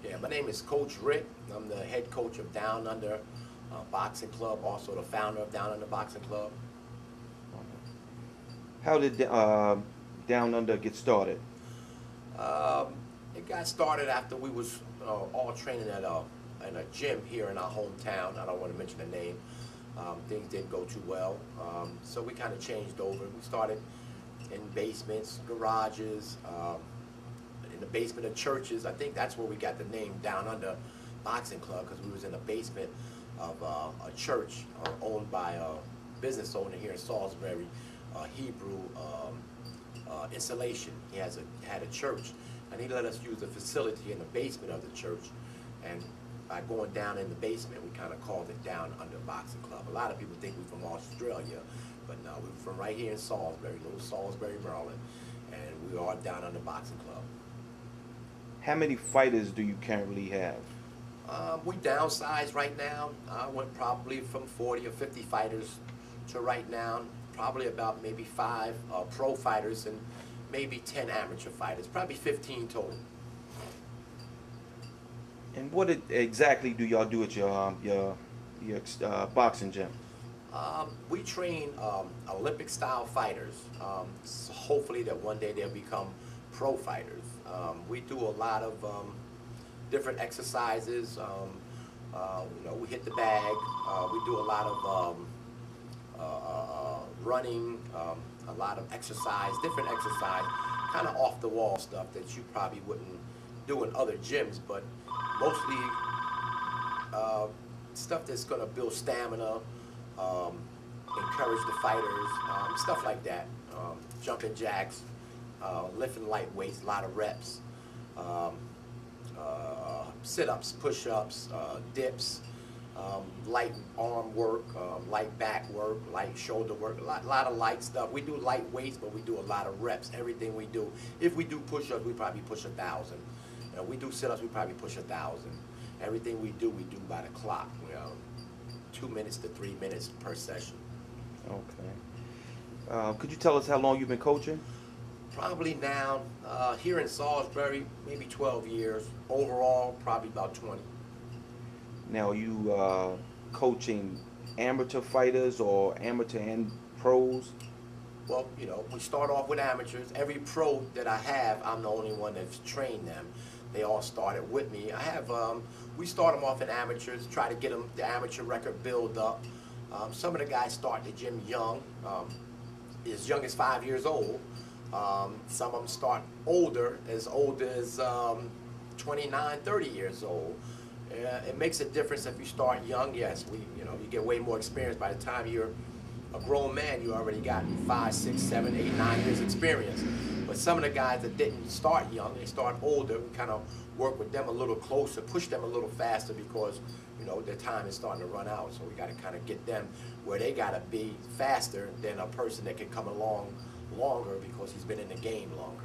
Yeah, my name is Coach Rick. I'm the head coach of Down Under Boxing Club, also the founder of Down Under Boxing Club. How did Down Under get started? Um, it got started after we was all training at in a gym here in our hometown. I don't want to mention the name. Things didn't go too well, so we kind of changed over. We started in basements, garages, in the basement of churches. I think that's where we got the name Down Under Boxing Club, because we was in the basement of a church owned by a business owner here in Salisbury, Hebrew installation. He had a church, and he let us use the facility in the basement of the church. And by going down in the basement, we kind of called it Down Under Boxing Club. A lot of people think we're from Australia, but no, we're from right here in Salisbury, little Salisbury, Maryland, and we are Down Under Boxing Club. How many fighters do you currently have? We downsized right now. I went probably from 40 or 50 fighters to right now, probably about maybe 5 pro fighters and maybe 10 amateur fighters, probably 15 total. And what exactly do y'all do at your boxing gym? We train Olympic style fighters. So hopefully that one day they'll become pro fighters. We do a lot of different exercises. We hit the bag. We do a lot of running, a lot of exercise, different exercise, kind of off the wall stuff that you probably wouldn't do in other gyms, but mostly stuff that's going to build stamina, encourage the fighters, stuff like that. Jumping jacks, lifting light weights, a lot of reps, sit-ups, push-ups, dips, light arm work, light back work, light shoulder work, a lot of light stuff. We do light weights, but we do a lot of reps. Everything we do. If we do push-ups, we probably push 1,000. We do sit-ups, we probably push 1,000. Everything we do by the clock. 2 minutes to 3 minutes per session. Okay. Could you tell us how long you've been coaching? Probably now, here in Salisbury, maybe 12 years. Overall, probably about 20. Now, are you coaching amateur fighters or amateur and pros? Well, we start off with amateurs. Every pro that I have, I'm the only one that's trained them. They all started with me. We start them off in amateurs, try to get them the amateur record build up. Some of the guys start the gym young, as young as 5 years old. Some of them start old as 29, 30 years old. It makes a difference if you start young. Yes, you get way more experience. By the time you're a grown man, you already got 5, 6, 7, 8, 9 years experience. But some of the guys that didn't start young, they start older. We kind of work with them a little closer, push them a little faster, because their time is starting to run out. So we got to kind of get them where they got to be faster than a person that can come along longer because he's been in the game longer.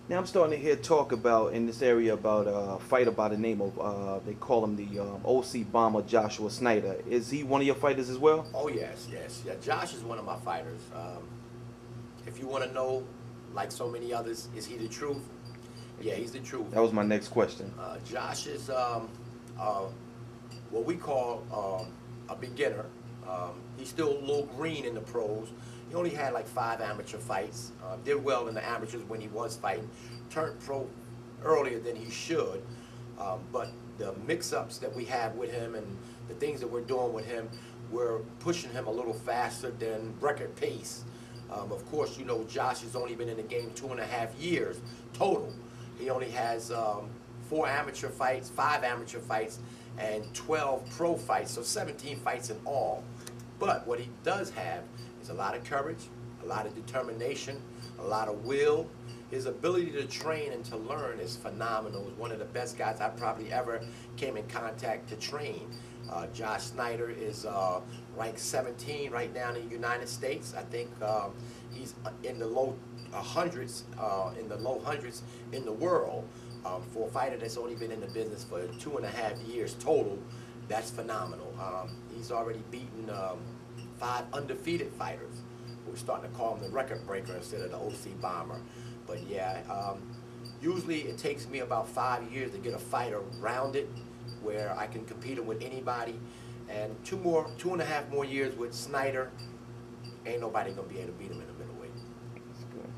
Now I'm starting to hear talk about in this area about a fighter by the name of they call him the OC Bomber, Joshua Snyder. Is he one of your fighters as well? Oh yes, yes, yeah. Josh is one of my fighters. If you want to know, like so many others, is he the truth? Yeah, he's the truth. That was my next question. Josh is what we call a beginner. He's still a little green in the pros. He only had like 5 amateur fights. Did well in the amateurs when he was fighting. Turned pro earlier than he should. But the mix-ups that we have with him and the things that we're doing with him, we're pushing him a little faster than record pace. Of course, Josh has only been in the game 2.5 years total. He only has 4 amateur fights, 5 amateur fights, and 12 pro fights, so 17 fights in all. But what he does have is a lot of courage, a lot of determination, a lot of will. His ability to train and to learn is phenomenal. He's one of the best guys I probably ever came in contact to train. Josh Snyder is ranked 17 right now in the United States. I think he's in the low hundreds, in the world. For a fighter that's only been in the business for 2.5 years total, that's phenomenal. He's already beaten 5 undefeated fighters. We're starting to call him the record breaker instead of the OC Bomber. But yeah, Usually it takes me about 5 years to get a fighter rounded where I can compete him with anybody. And 2.5 more years with Snyder, ain't nobody gonna be able to beat him in the middleweight. That's good.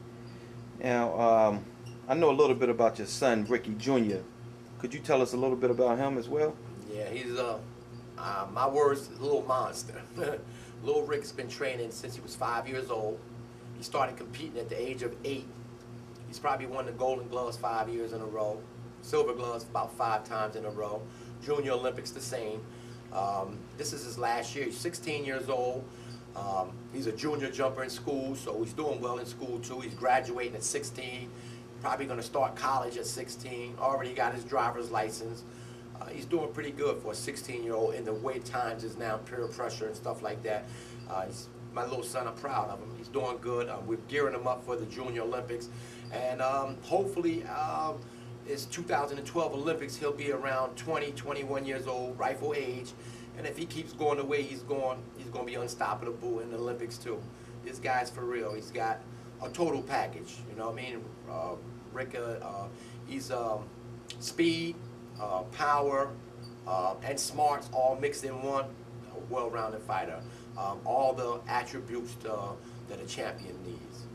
Now, I know a little bit about your son, Ricky Jr. Could you tell us a little bit about him as well? Yeah, he's my words, a little monster. Little Rick's been training since he was 5 years old. He started competing at the age of 8. He's probably won the Golden Gloves 5 years in a row, Silver Gloves about 5 times in a row, Junior Olympics the same. This is his last year. He's 16 years old. He's a junior jumper in school, so he's doing well in school too. He's graduating at 16, probably going to start college at 16. Already got his driver's license. He's doing pretty good for a 16-year-old in the way times is now, peer pressure and stuff like that. He's my little son. I'm proud of him. He's doing good. We're gearing him up for the Junior Olympics, and hopefully it's 2012 Olympics. He'll be around 20, 21 years old, rifle age, and if he keeps going the way he's going to be unstoppable in the Olympics too. This guy's for real. He's got a total package. You know what I mean? Rick, he's speed, power, and smarts all mixed in one. A well-rounded fighter. All the attributes that a champion needs.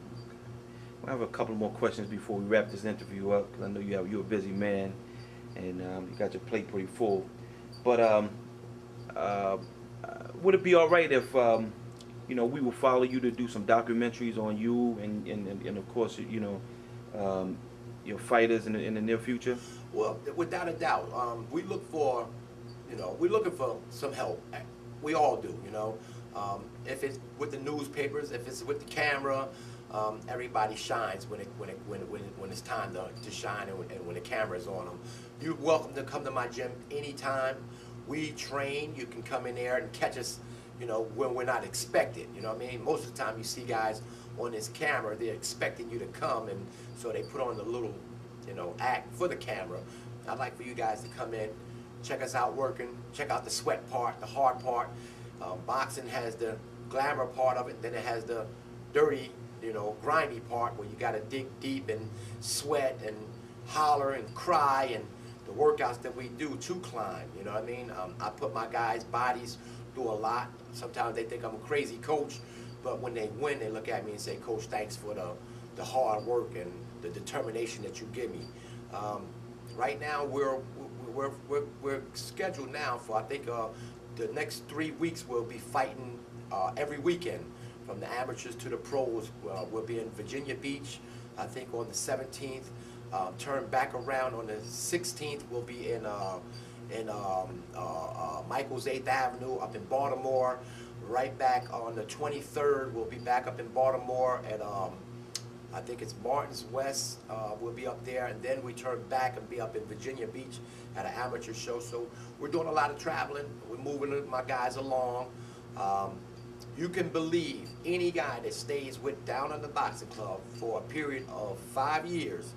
I have a couple more questions before we wrap this interview up, because I know you're a busy man, and you got your plate pretty full. But would it be all right if we will follow you to do some documentaries on you and of course your fighters in the near future? Well, without a doubt, we look for, we're looking for some help. We all do, if it's with the newspapers, if it's with the camera. Everybody shines when it's time to shine and when the camera's on them. You're welcome to come to my gym anytime. We train. You can come in there and catch us, when we're not expected. You know what I mean? Most of the time you see guys on this camera, they're expecting you to come, and so they put on the little, act for the camera. I'd like for you guys to come in, check us out working, check out the sweat part, the hard part. Boxing has the glamour part of it, then it has the dirty, grimy part where you got to dig deep and sweat and holler and cry, and the workouts that we do to climb. You know what I mean? I put my guys' bodies through a lot. Sometimes they think I'm a crazy coach, but when they win, they look at me and say, "Coach, thanks for the hard work and the determination that you give me." Right now, we're scheduled now for, I think, the next 3 weeks we'll be fighting every weekend. From the amateurs to the pros. We'll be in Virginia Beach, I think, on the 17th. Turn back around on the 16th. We'll be in Michael's 8th Avenue up in Baltimore. Right back on the 23rd, we'll be back up in Baltimore at I think it's Martin's West. We'll be up there, and then we turn back and be up in Virginia Beach at an amateur show. So we're doing a lot of traveling. We're moving my guys along. You can believe any guy that stays down in the boxing club for a period of 5 years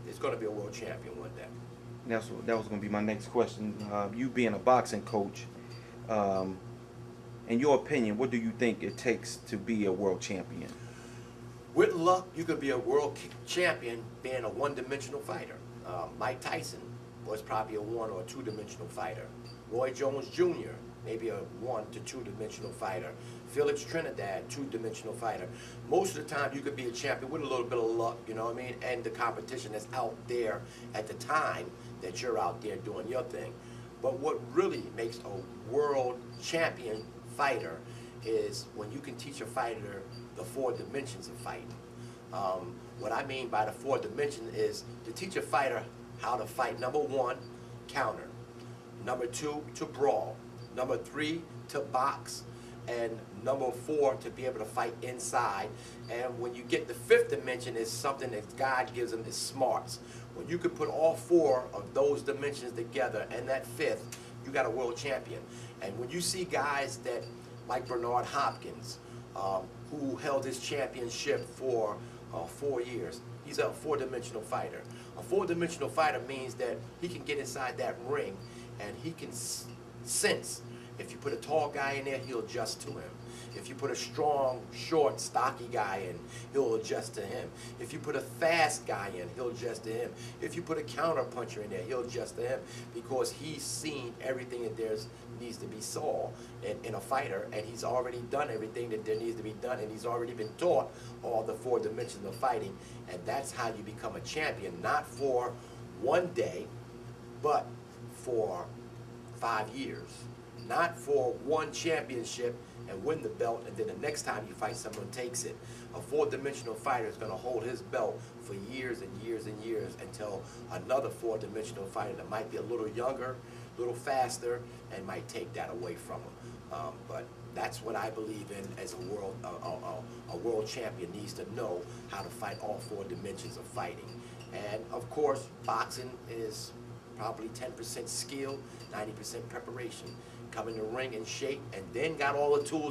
is going to be a world champion one day. That was going to be my next question. You being a boxing coach, in your opinion, what do you think it takes to be a world champion? With luck, you could be a world champion being a one-dimensional fighter. Mike Tyson was probably a one or two-dimensional fighter. Roy Jones Jr., maybe a 1 to 2-dimensional fighter. Felix Trinidad, 2-dimensional fighter. Most of the time, you could be a champion with a little bit of luck, you know what I mean? And the competition that's out there at the time that you're out there doing your thing. But what really makes a world champion fighter is when you can teach a fighter the 4 dimensions of fighting. What I mean by the 4 dimensions is to teach a fighter how to fight. Number 1, counter. Number 2, to brawl. Number 3, to box. And number 4, to be able to fight inside. And when you get the 5th dimension, is something that God gives them, is smarts. When you can put all 4 of those dimensions together and that 5th, you got a world champion. And when you see guys that, like Bernard Hopkins, who held his championship for 4 years, he's a 4-dimensional fighter. A 4-dimensional fighter means that he can get inside that ring and he can sense. If you put a tall guy in there, he'll adjust to him. If you put a strong, short, stocky guy in, he'll adjust to him. If you put a fast guy in, he'll adjust to him. If you put a counter puncher in there, he'll adjust to him, because he's seen everything that there needs to be saw in a fighter, and he's already done everything that there needs to be done, and he's already been taught all the 4 dimensions of fighting. And that's how you become a champion, not for one day, but for 5 years. Not for one championship and win the belt, and then the next time you fight, someone takes it. A 4-dimensional fighter is going to hold his belt for years and years and years, until another 4-dimensional fighter that might be a little younger, a little faster, and might take that away from him. But that's what I believe in as a world champion needs to know, how to fight all 4 dimensions of fighting. And of course, boxing is probably 10% skill, 90% preparation. Come in the ring in shape, and then got all the tools